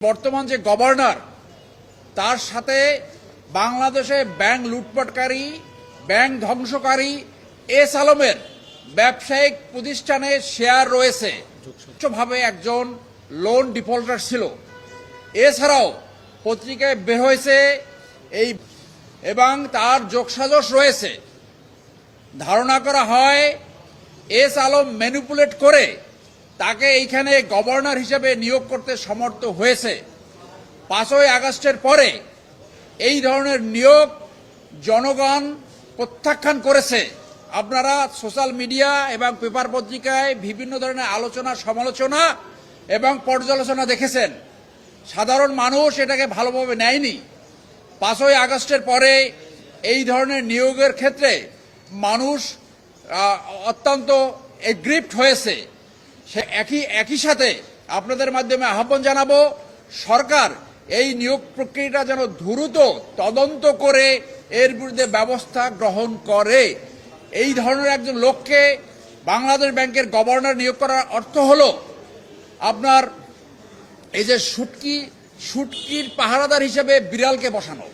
বর্তমান যে গভর্নর তার সাথে বাংলাদেশে ব্যাংক লুটপাটকারী ব্যাংক ধ্বংসকারী এস আলমের ব্যবসায়িক প্রতিষ্ঠানে শেয়ার রয়েছে। ভাবে একজন লোন ডিফল্টার ছিল। এছাড়াও পত্রিকায় বের হয়েছে এই এবং তার যোগসাজশ রয়েছে। ধারণা করা হয় এস আলম ম্যানিপুলেট করে তাকে এইখানে গভর্নর হিসেবে নিয়োগ করতে সমর্থ হয়েছে। 5ই আগস্টের পরে এই ধরনের নিয়োগ জনগণ প্রত্যাখ্যান করেছে। আপনারা সোশ্যাল মিডিয়া এবং পেপার পত্রিকায় বিভিন্ন ধরনের আলোচনা সমালোচনা এবং পর্যালোচনা দেখেছেন। সাধারণ মানুষ এটাকে ভালোভাবে নেয়নি। 5ই আগস্টের পরে এই ধরনের নিয়োগের ক্ষেত্রে মানুষ অত্যন্ত এগ্রিভড হয়েছে। সে একই সাথে আপনাদের মাধ্যমে আহ্বান জানাবো, সরকার এই নিয়োগ প্রক্রিয়াটা যেন দ্রুত তদন্ত করে এর বিরুদ্ধে ব্যবস্থা গ্রহণ করে। এই ধরনের একজন লোককে বাংলাদেশ ব্যাংকের গভর্নর নিয়োগ করার অর্থ হলো আপনার এই যে শুটকির পাহারাদার হিসেবে বিড়ালকে বসানো।